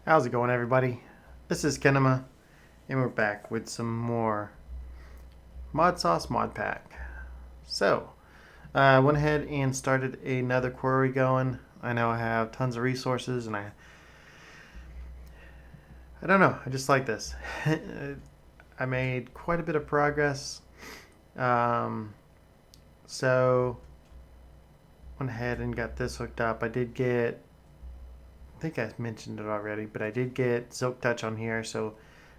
How's it going, everybody? This is Kenema, and we're back with some more Modsauce Modpack. So, I went ahead and started another query going. I know I have tons of resources, and I don't know, I just like this. I made quite a bit of progress. So, went ahead and got this hooked up. I think I mentioned it already, but I did get Silk Touch on here. So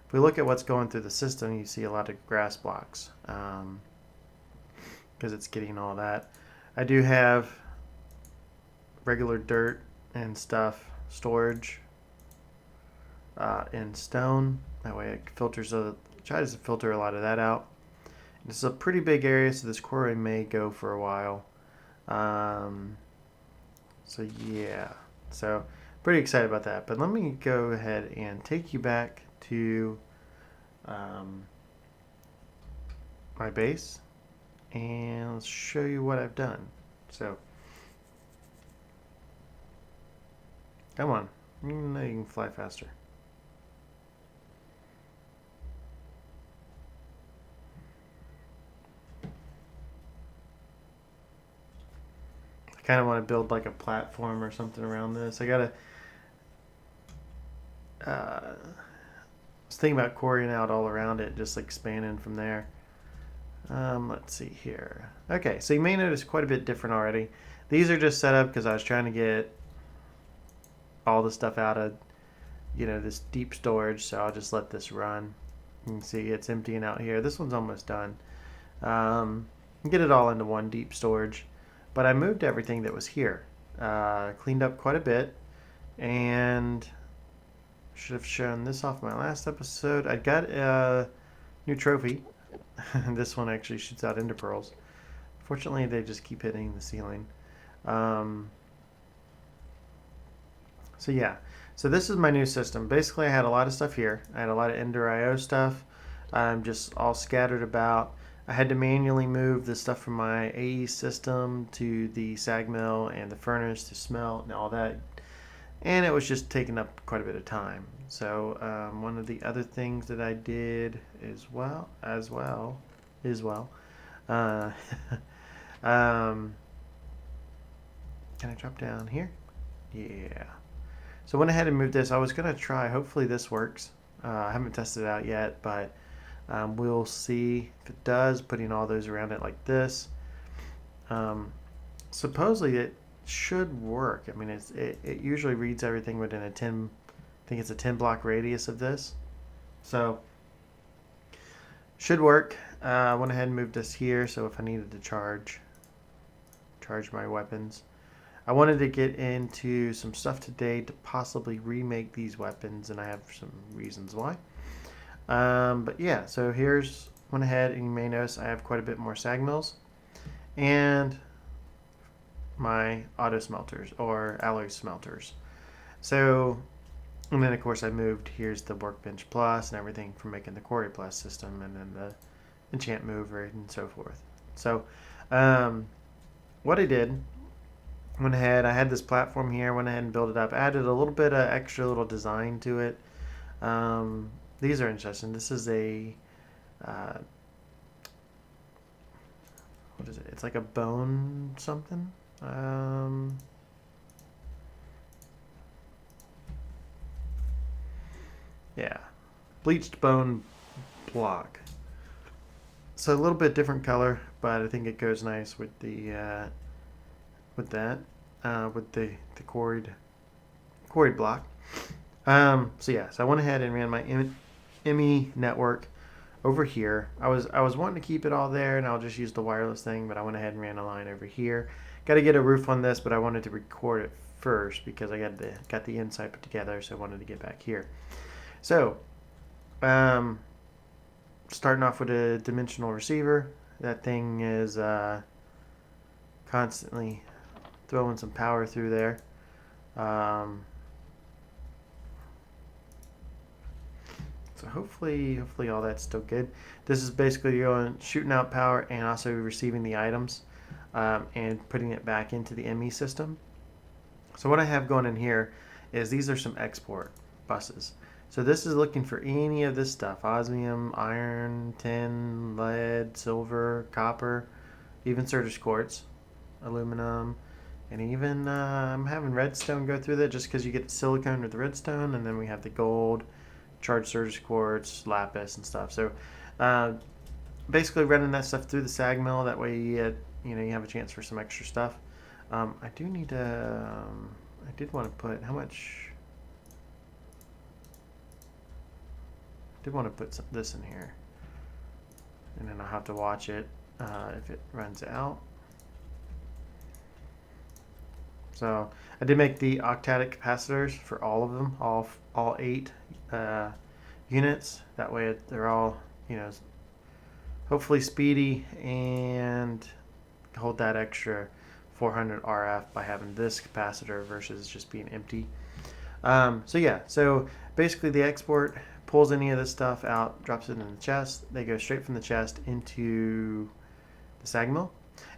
if we look at what's going through the system, you see a lot of grass blocks because it's getting all that. I do have regular dirt and stuff storage in stone. That way it tries to filter a lot of that out. This is a pretty big area, so this quarry may go for a while. So yeah, so pretty excited about that. But let me go ahead and take you back to my base and let's show you what I've done. So come on, you know you can fly faster. I kind of want to build like a platform or something around this. I gotta I was thinking about quarrying out all around it, just like expanding from there. Let's see here. Okay, so you may notice quite a bit different already. These are just set up because I was trying to get all the stuff out of, this deep storage, so I'll just let this run. You can see it's emptying out here. This one's almost done. Get it all into one deep storage. But I moved everything that was here. Cleaned up quite a bit, and should have shown this off my last episode. I got a new trophy. This one actually shoots out ender pearls. Fortunately, they just keep hitting the ceiling. So yeah, so this is my new system. Basically, I had a lot of stuff here. I had a lot of ender IO stuff, just all scattered about. I had to manually move the stuff from my AE system to the sag mill and the furnace to smelt and all that. And it was just taking up quite a bit of time. So one of the other things that I did as well, can I drop down here? Yeah. So I went ahead and moved this. I was going to try, hopefully this works. I haven't tested it out yet, but we'll see if it does, putting all those around it like this. Supposedly it should work. I mean, it usually reads everything within I think it's a 10 block radius of this. So should work. I went ahead and moved this here, so if I needed to charge my weapons. I wanted to get into some stuff today to possibly remake these weapons, and I have some reasons why. But yeah, so went ahead, and you may notice I have quite a bit more sag mills and my auto smelters or alloy smelters. So, and then of course I moved, here's the workbench plus and everything for making the quarry plus system, and then the enchant mover and so forth. So what I did, went ahead, I had this platform here, went ahead and built it up, added a little bit of extra little design to it. These are interesting. This is a what is it? It's like a bone something. Yeah, bleached bone block. So a little bit different color, but I think it goes nice with the with the quarried block. So yeah, so I went ahead and ran my ME network over here. I was wanting to keep it all there, and I'll just use the wireless thing, but I went ahead and ran a line over here. Got to get a roof on this, but I wanted to record it first because I got the inside put together, so I wanted to get back here. So, starting off with a dimensional receiver. That thing is constantly throwing some power through there. So hopefully all that's still good. This is basically shooting out power and also receiving the items and putting it back into the ME system. So what I have going in here is these are some export. buses. So this is looking for any of this stuff: osmium, iron, tin, lead, silver, copper, even Surge quartz, aluminum, and even I'm having redstone go through that just because you get the silicone with the redstone, and then we have the gold, charged Surge quartz, lapis, and stuff. So basically running that stuff through the sag mill. That way you get, you have a chance for some extra stuff. I do need to. I did want to put how much. I did want to put this in here, and then I'll have to watch it if it runs out. So I did make the octadic capacitors for all of them, all 8 units. That way they're all, hopefully speedy and hold that extra 400 RF by having this capacitor versus just being empty. So basically the export pulls any of this stuff out, drops it in the chest. They go straight from the chest into the sag mill.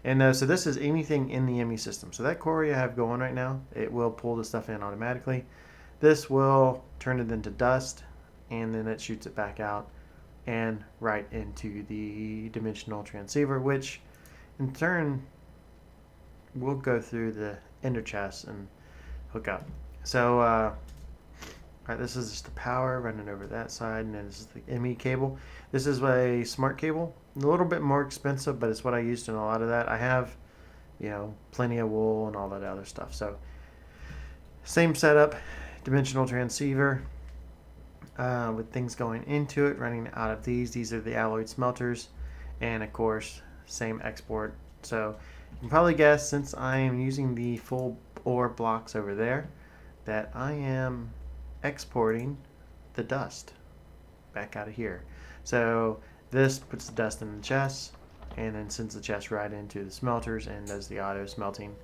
And so this is anything in the ME system. So that quarry I have going right now, it will pull the stuff in automatically. This will turn it into dust, and then it shoots it back out and right into the dimensional transceiver, which in turn will go through the ender chest and hook up. So all right, this is just the power running over that side, and then this is the ME cable. This is a smart cable, a little bit more expensive, but it's what I used in a lot of that. I have, plenty of wool and all that other stuff. So same setup, dimensional transceiver with things going into it, running out of these. These are the alloyed smelters, and of course, same export. So you can probably guess, since I am using the full ore blocks over there, that I am exporting the dust back out of here. So this puts the dust in the chest and then sends the chest right into the smelters and does the auto smelting,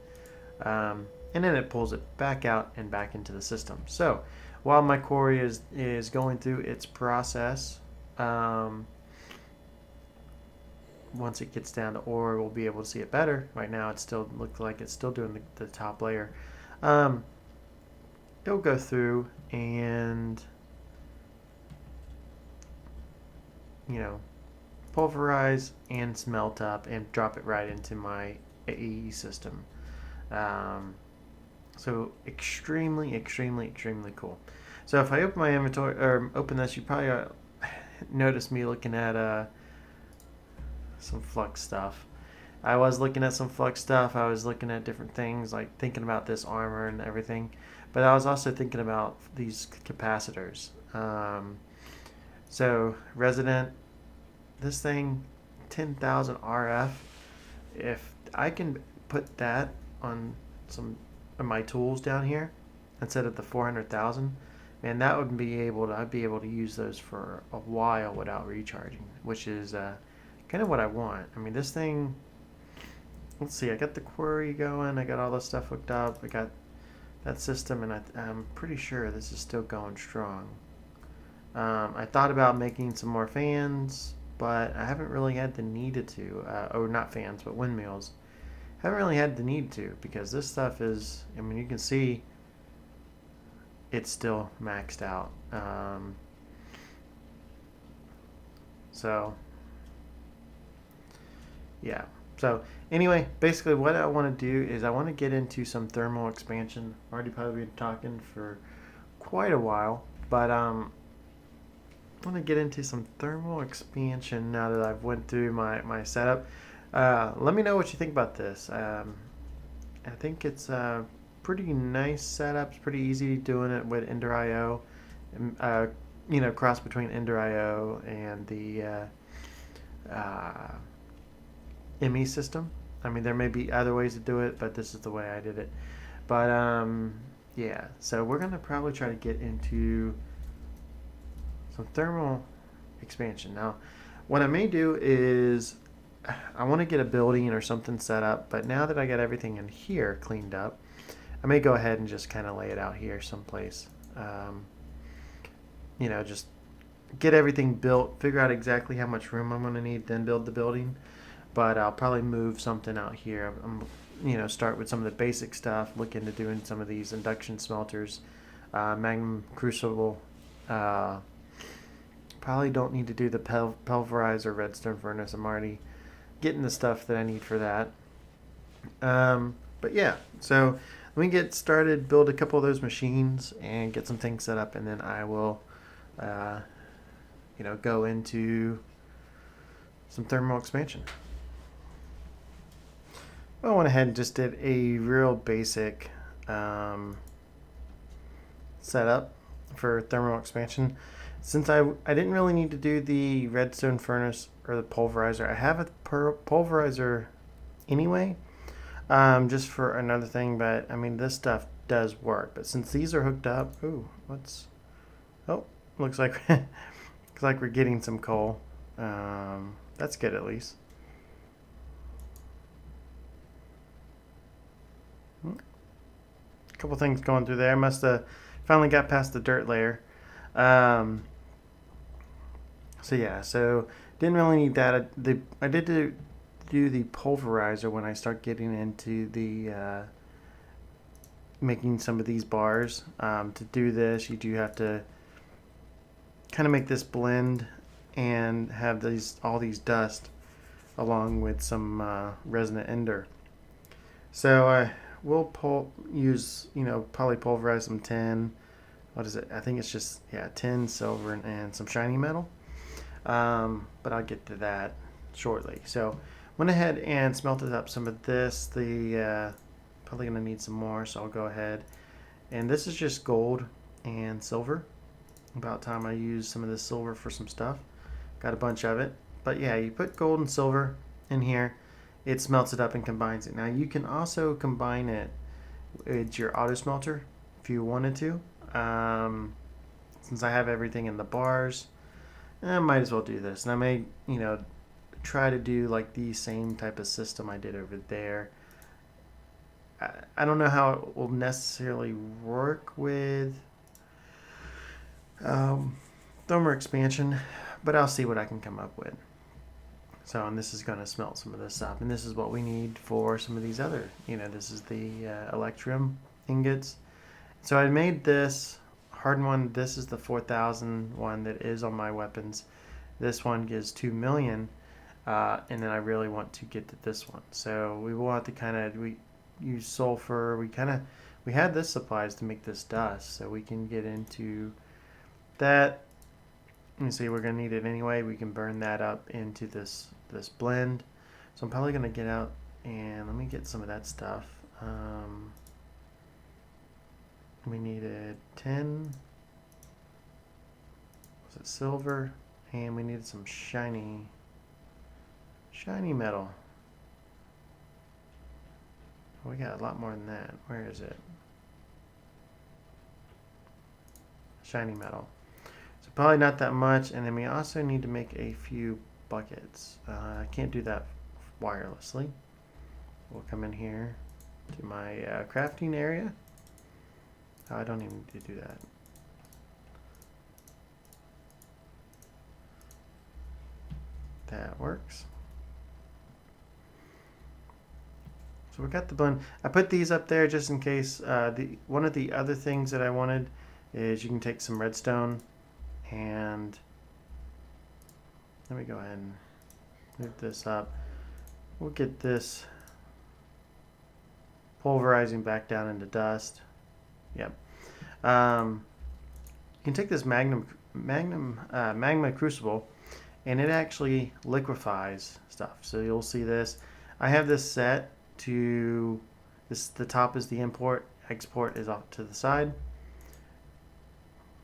and then it pulls it back out and back into the system. So while my quarry is going through its process, once it gets down to ore, we'll be able to see it better. Right now it still looks like it's still doing the top layer. It'll go through and pulverize and smelt up and drop it right into my AE system. So extremely cool. So if I open my inventory or open this, you probably notice me looking at some flux stuff. I was looking at some flux stuff. I was looking at different things, like thinking about this armor and everything. But I was also thinking about these capacitors. So resident, this thing, 10,000 RF. If I can put that on some of my tools down here instead of the 400,000, man, that would be able to. I'd be able to use those for a while without recharging, which is kind of what I want. I mean, this thing. Let's see. I got the quarry going. I got all this stuff hooked up. I got that system, and I'm pretty sure this is still going strong. I thought about making some more fans, but I haven't really had the need to, or not fans, but windmills. Haven't really had the need to, because this stuff is, I mean, you can see it's still maxed out. So, yeah. So, anyway, basically what I want to do is I want to get into some thermal expansion. I've already probably been talking for quite a while, but I want to get into some thermal expansion now that I've went through my setup. Let me know what you think about this. I think it's a pretty nice setup. It's pretty easy doing it with Ender.io. Cross between Ender.io and the ME system. I mean, there may be other ways to do it, but this is the way I did it. But yeah, so we're gonna probably try to get into some thermal expansion. Now, what I may do is I want to get a building or something set up, but now that I got everything in here cleaned up, I may go ahead and just kind of lay it out here someplace. Just get everything built, figure out exactly how much room I'm going to need, then build the building. But I'll probably move something out here. Start with some of the basic stuff, look into doing some of these induction smelters, Magnum Crucible. Probably don't need to do the pulverizer redstone furnace. I'm already getting the stuff that I need for that. But yeah, so let me get started, build a couple of those machines, and get some things set up, and then I will, go into some thermal expansion. I went ahead and just did a real basic setup for thermal expansion. Since I didn't really need to do the redstone furnace or the pulverizer, I have a pulverizer anyway, just for another thing. But I mean, this stuff does work. But since these are hooked up, looks like looks like we're getting some coal. That's good at least. A couple things going through there. Must have finally got past the dirt layer. So didn't really need that. I did do the pulverizer when I start getting into the making some of these bars. To do this, you do have to kind of make this blend and have all these dust along with some resonant ender. So we'll probably pulverize some tin. What is it? I think it's just tin, silver, and some shiny metal. But I'll get to that shortly. So went ahead and smelted up some of this. Probably gonna need some more, so I'll go ahead. And this is just gold and silver. About time I use some of this silver for some stuff. Got a bunch of it. But yeah, you put gold and silver in here. It smelts it up and combines it. Now you can also combine it with your auto smelter if you wanted to. Since I have everything in the bars, I might as well do this. And I may, try to do like the same type of system I did over there. I don't know how it will necessarily work with thermal expansion, but I'll see what I can come up with. So, and this is going to smelt some of this up, and this is what we need for some of these other, this is the electrum ingots. So I made this hardened one. This is the 4,000 one that is on my weapons. This one gives 2 million, and then I really want to get to this one. So we will have to we use sulfur. We had this supplies to make this dust, so we can get into that. You see, we're gonna need it anyway. We can burn that up into this blend. So I'm probably gonna get out and let me get some of that stuff. We needed tin. Was it silver? And we needed some shiny metal. We got a lot more than that. Where is it? Shiny metal. So probably not that much. And then we also need to make a few buckets. I can't do that wirelessly. We'll come in here to my crafting area. Oh, I don't even need to do that. That works. So we got the blend. I put these up there just in case. One of the other things that I wanted is you can take some redstone and let me go ahead and move this up. We'll get this pulverizing back down into dust. Yep. You can take this magma crucible, and it actually liquefies stuff. So you'll see this. I have this set to this. The top is the import. Export is off to the side.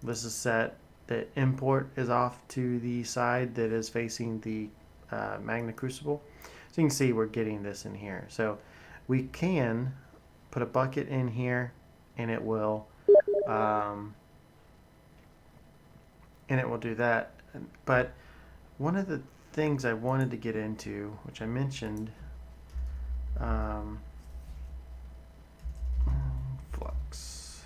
This is set. The import is off to the side that is facing the magma crucible. So you can see we're getting this in here. So we can put a bucket in here, and it will do that. But one of the things I wanted to get into, which I mentioned, flux.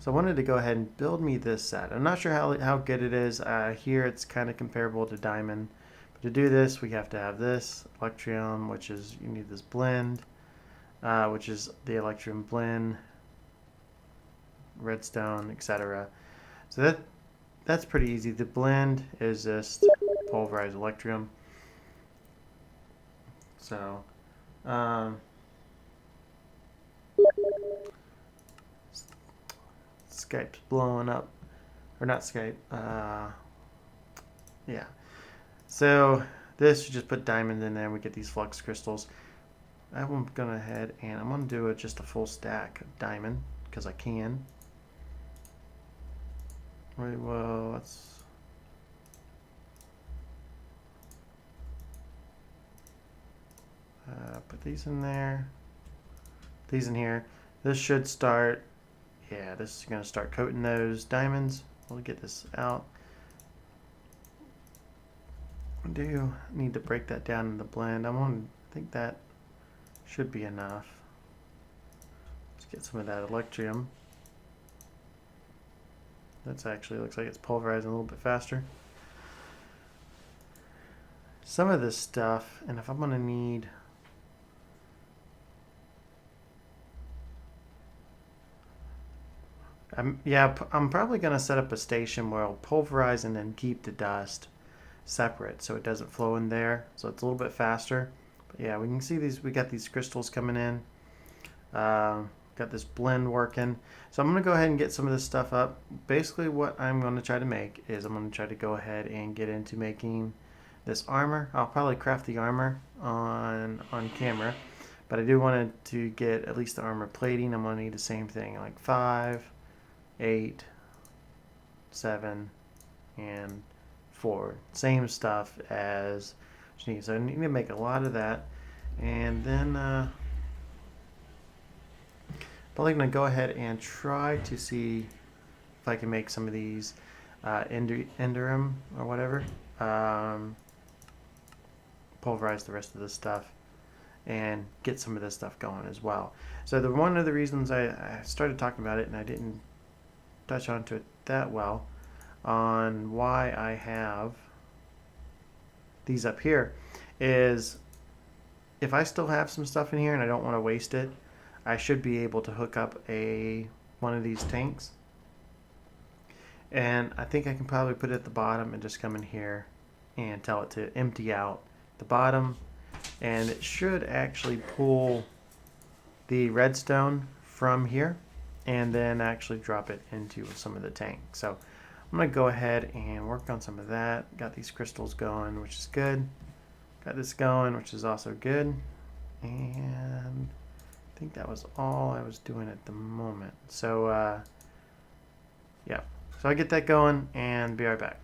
So I wanted to go ahead and build me this set. I'm not sure how good it is. Here it's kind of comparable to diamond. But to do this, we have to have this electrum, which is, you need this blend, which is the electrum blend. redstone, etc. So that's pretty easy. The blend is just pulverized electrium. So Skype's blowing up, or not Skype. Yeah. So this, you just put diamonds in there, and we get these flux crystals. I'm going ahead and I'm going to do just a full stack of diamond because I can. Right, well, let's put these in there, these in here. This should start, yeah, this is going to start coating those diamonds. We'll get this out. I do need to break that down in the blend. I think that should be enough. Let's get some of that electrium. That's actually looks like it's pulverizing a little bit faster. Some of this stuff, and if I'm going to need I'm probably going to set up a station where I'll pulverize and then keep the dust separate so it doesn't flow in there, so it's a little bit faster. But yeah, we can see these, we got these crystals coming in. Got this blend working. So I'm going to go ahead and get some of this stuff up. Basically what I'm going to try to make is I'm going to try to go ahead and get into making this armor. I'll probably craft the armor on camera, but I do want to get at least the armor plating. I'm going to need the same thing, like 5, 8, 7, and 4. Same stuff as you need. So I need to make a lot of that, and then probably going to go ahead and try to see if I can make some of these enderum or whatever. Pulverize the rest of this stuff and get some of this stuff going as well. So one of the reasons I started talking about it and I didn't touch onto it that well on why I have these up here is if I still have some stuff in here and I don't want to waste it, I should be able to hook up one of these tanks, and I think I can probably put it at the bottom and just come in here and tell it to empty out the bottom, and it should actually pull the redstone from here and then actually drop it into some of the tank. So I'm going to go ahead and work on some of that. Got these crystals going, which is good. Got this going, which is also good. And I think that was all I was doing at the moment. So yeah, so I get that going and be right back.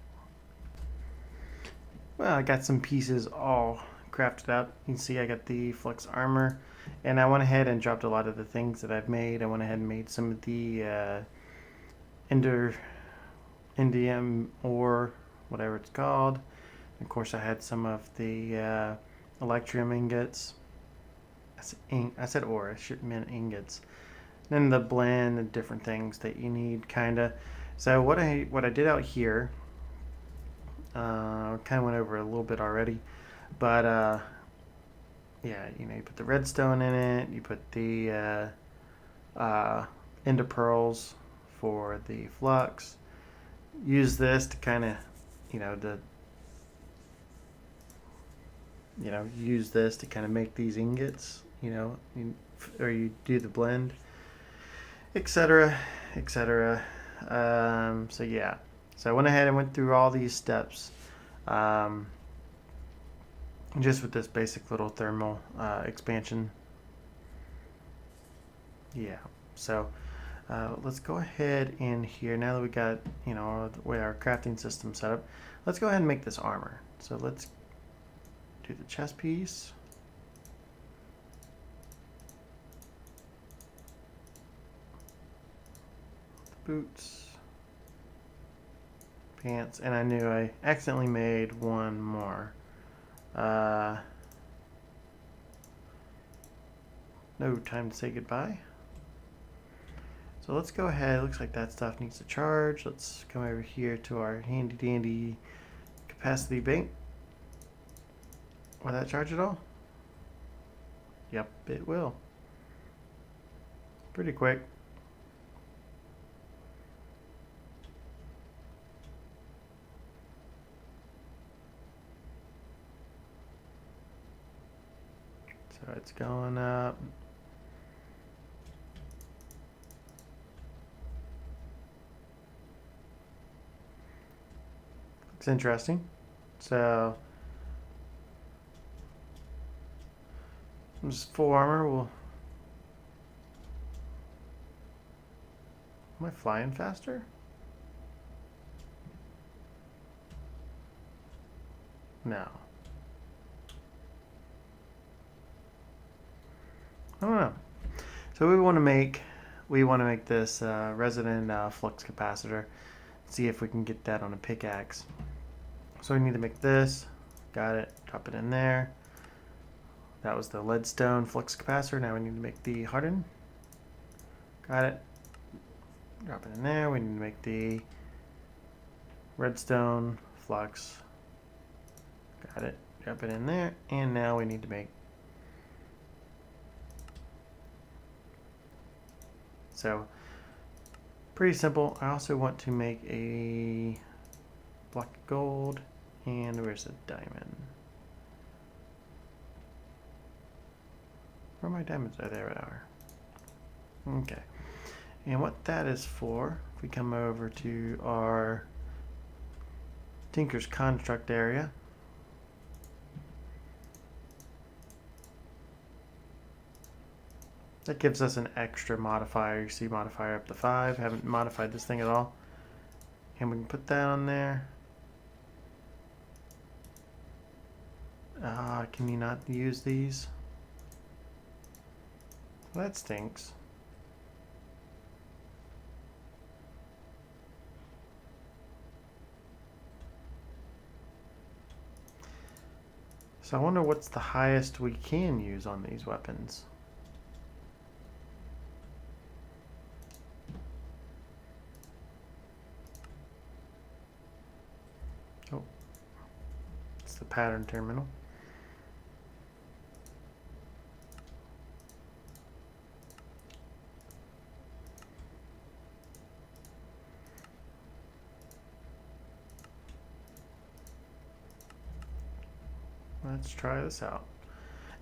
Well, I got some pieces all crafted up. You can see I got the flux armor, and I went ahead and dropped a lot of the things that I've made. I went ahead and made some of the indium ore, whatever it's called. Of course, I had some of the electrium ingots. I said ore, I should mean ingots. Then the blend and different things that you need, kinda. So what I did out here, kind of went over a little bit already, but yeah, you know, you put the redstone in it, you put the ender pearls for the flux. Use this to kind of, use this to kind of make these ingots, or you do the blend, etc., etc. So yeah, so I went ahead and went through all these steps, just with this basic little thermal expansion. Yeah, so let's go ahead in here, now that we got the way our crafting system set up, let's go ahead and make this armor. So let's do the chest piece. The boots, pants, and I knew I accidentally made one more. No time to say goodbye. So let's go ahead. It looks like that stuff needs to charge. Let's come over here to our handy dandy capacity bank. Will that charge at all? Yep, it will. Pretty quick. it's going up. Looks interesting. So just full armor will. Am I flying faster? No. I don't know. So we want to make this resident flux capacitor. See if we can get that on a pickaxe. So we need to make this. Got it. Drop it in there. That was the leadstone flux capacitor. Now we need to make the hardened. Got it. Drop it in there. We need to make the redstone flux. Got it. Drop it in there. And now we need to make. So pretty simple. I also want to make a block of gold. And where's the diamond? Where are my diamonds? Oh, there they are. Okay. And what that is for, if we come over to our Tinker's Construct area, that gives us an extra modifier. You see modifier up to 5. Haven't modified this thing at all. And we can put that on there. Can you not use these? Well, that stinks. So I wonder what's the highest we can use on these weapons. Oh, it's the pattern terminal. Let's try this out.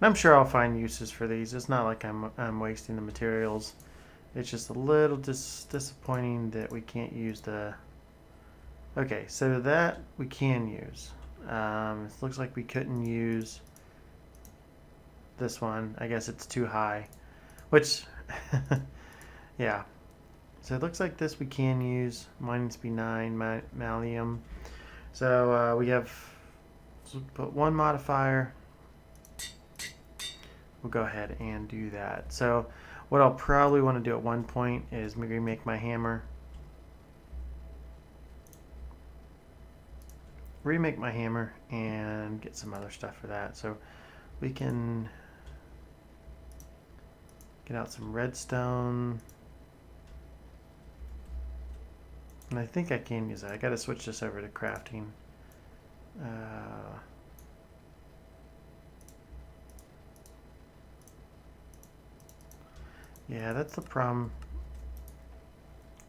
And I'm sure I'll find uses for these. It's not like I'm wasting the materials. It's just a little disappointing that we can't use the... Okay, so that we can use. It looks like we couldn't use this one. I guess it's too high. Which, yeah. So it looks like this we can use. Minus B9, malleum. So we have... So put one modifier. We'll go ahead and do that. So what I'll probably want to do at one point is remake my hammer. Remake my hammer and get some other stuff for that. So we can get out some redstone. And I think I can use that. I got to switch this over to crafting. Yeah, that's the problem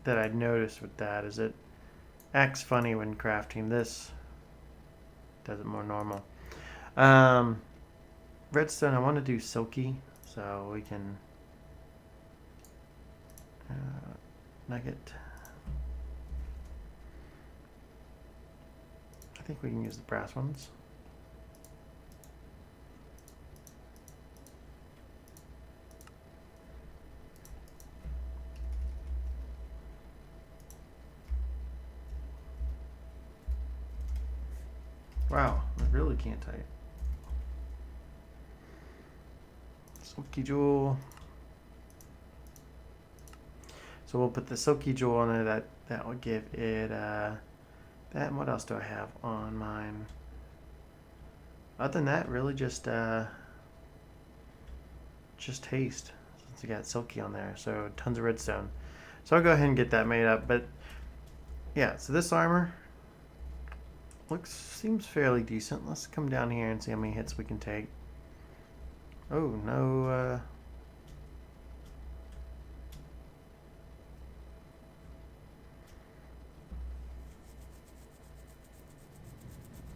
that I noticed with that, is it acts funny when crafting. This does it more normal. Redstone, I want to do silky, so we can nugget. I think we can use the brass ones. Wow, I really can't type. Silky jewel. So we'll put the silky jewel on there. That will give it that. And what else do I have on mine? Other than that, really just haste, since I got silky on there. So tons of redstone. So I'll go ahead and get that made up. But yeah, so this armor seems fairly decent. Let's come down here and see how many hits we can take. Oh no.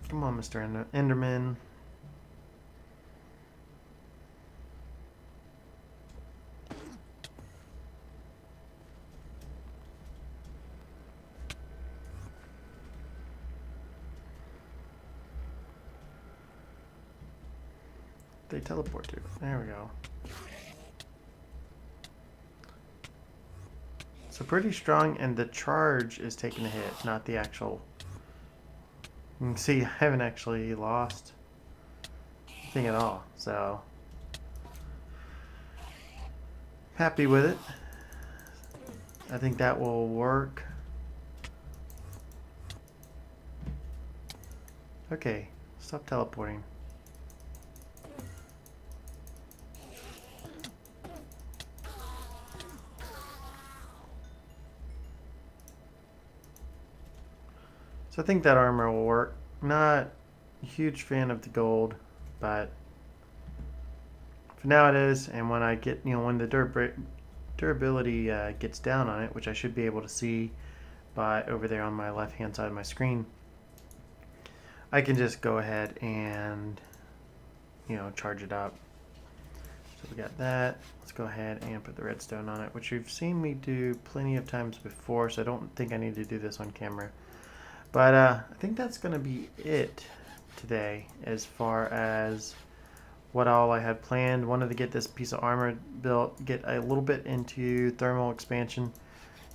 Come on, Mr. Enderman. they teleport to? There we go. So pretty strong, and the charge is taking a hit, not the actual. You can see I haven't actually lost anything at all, so happy with it. I think that will work. Okay, stop teleporting. So I think that armor will work. Not a huge fan of the gold, but for now it is. And when I get, when the durability gets down on it, which I should be able to see by over there on my left hand side of my screen, I can just go ahead and charge it up. So we got that. Let's go ahead and put the redstone on it, which you've seen me do plenty of times before, so I don't think I need to do this on camera. But I think that's going to be it today as far as what all I had planned. Wanted to get this piece of armor built, get a little bit into thermal expansion,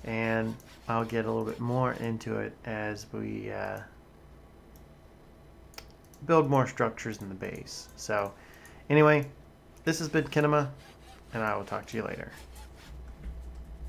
and I'll get a little bit more into it as we build more structures in the base. So anyway, this has been Kinema, and I will talk to you later.